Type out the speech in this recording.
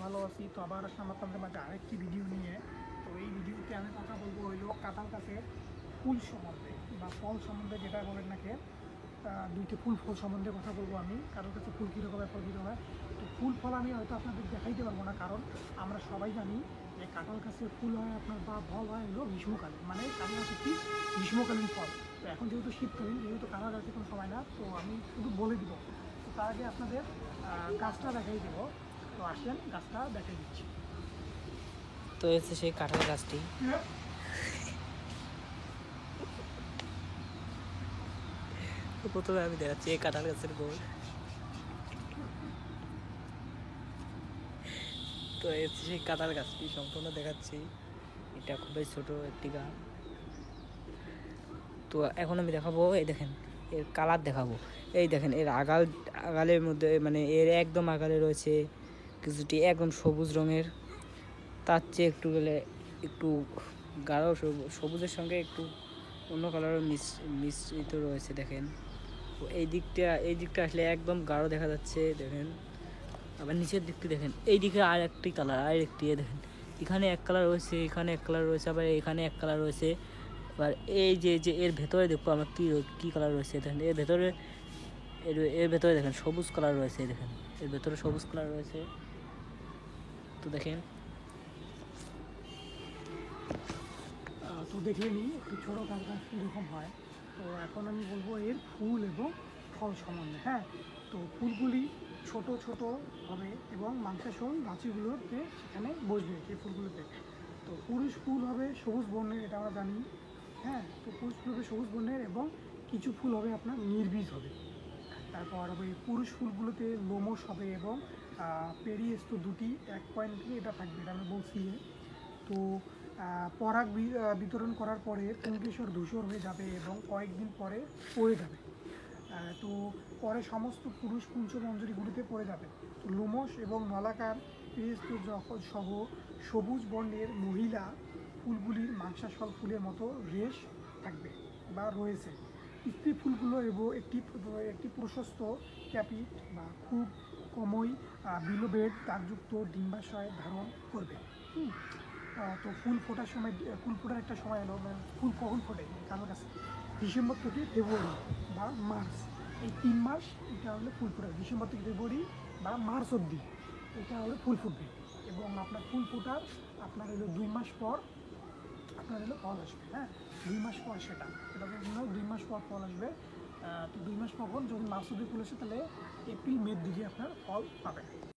ভালো আছি। তো আবার আসলাম আপনাদের মাঝে আরেকটি ভিডিও নিয়ে। তো এই ভিডিওতে আমি কথা বলবো হইলো কাঁঠাল গাছের ফুল সম্বন্ধে বা ফল সম্বন্ধে, যেটা বলেন নাকি দুইটি ফুল ফল সম্বন্ধে কথা বলবো আমি। কারোর কাছে ফুল কীরকম হয়, ফল কীরকম হয়। তো ফুল ফল আমি হয়তো আপনাদের দেখাইতে পারবো না, কারণ আমরা সবাই জানি যে কাঁঠাল গাছের ফুল হয় আপনার বা ফল হয় হলো গ্রীষ্মকালীন, মানে কাঁঠাল গাছ একটি গ্রীষ্মকালীন ফল। তো এখন যেহেতু শীতকালীন, যেহেতু কাঁঠাল গাছে কোনো সময় না, তো আমি শুধু বলে দিব। তো তার আগে আপনাদের গাছটা দেখাই দেবো। তো আসেন গাছটা দেখাই দিচ্ছি। তো হচ্ছে সেই কাঁঠাল গাছটি। তো প্রথমে আমি দেখাচ্ছি এই কাঁঠাল গাছের গোড়। তো হচ্ছে সেই কাঁঠাল গাছটি সম্পূর্ণ দেখাচ্ছি। এটা খুবই ছোট একটি গাছ। তো এখন আমি দেখাবো, এই দেখেন এর কালার দেখাবো। এই দেখেন এর আগালের মধ্যে, মানে এর একদম আগালে রয়েছে কিছুটি একদম সবুজ রঙের। তার চেয়ে একটু গেলে একটু গাঢ় সবুজের সঙ্গে একটু অন্য কালারও মিশ্রিত রয়েছে। দেখেন এই দিকটা আসলে একদম গাঢ় দেখা যাচ্ছে। দেখেন আবার নিচের দিকটি দেখেন, এই দিকে আর একটি কালার, আর একটি দেখেন এখানে এক কালার রয়েছে, এখানে এক কালার রয়েছে, আবার এখানে এক কালার রয়েছে। এবার এই যে এর ভেতরে দেখবো আমরা কী কালার রয়েছে। দেখেন এর ভেতরে দেখেন সবুজ কালার রয়েছে। দেখেন এর ভেতরে সবুজ কালার রয়েছে। তো দেখেন, তো দেখে নিই একটু ছোটো গাছ কীরকম হয়। তো এখন আমি বলবো এর ফুল এবং ফল সম্বন্ধে। হ্যাঁ, তো ফুলগুলি ছোট ছোট হবে এবং মাংসাশন গাছগুলোতে সেখানে বসবে সেই ফুলগুলোতে। তো পুরুষ ফুল হবে সবুজ বর্ণের, এটা আমরা জানি। হ্যাঁ, তো পুরুষ ফুল হবে সবুজ বর্ণের এবং কিছু ফুল হবে আপনার নির্বীজ হবে। তারপর হবে পুরুষ ফুলগুলোতে লোমশ হবে এবং পেরিয়েস্তু দুটি এক পয়েন্ট এটা থাকবে, এটা আমি বলছি। তো পরাগ বিতরণ করার পরে পুংকেশর ধূসর হয়ে যাবে এবং কয়েকদিন পরে পড়ে যাবে। তো পরে সমস্ত পুরুষ পুঞ্জমঞ্জরিগুলিতে পড়ে যাবে। তো লোমশ এবং নলাকার পেরিয়েস্তু সহ সবুজ বর্ণের মহিলা ফুলগুলির মাংসাশল ফুলের মতো রেশ থাকবে বা রয়েছে। স্ত্রী ফুলগুলো এবং একটি প্রশস্ত ক্যাপিট বা খুব কমই বিলোবেড দাগযুক্ত ডিম্বাশয় ধারণ করবে। তো ফুল ফোটার একটা সময় হলো, ফুল কখন ফোটে কারোর কাছে ডিসেম্বর থেকে ফেব্রুয়ারি বা মার্চ, এই 3 মাস এটা হলো ফুল ফোটার। ডিসেম্বর থেকে ফেব্রুয়ারি বা মার্চ অবধি এটা হলো ফুল ফুটবে। এবং আপনার ফুল ফোটার আপনার হলো 2 মাস পর আপনার হলো ফল আসবে। হ্যাঁ, 2 মাস পর এটার জন্য 2 মাস পর ফল আসবে। তো 2 মাস পর যদি মার্চ অবধি ফুল আসে, তাহলে এপ্রিল মের দিকে আপনার ফল পাবেন।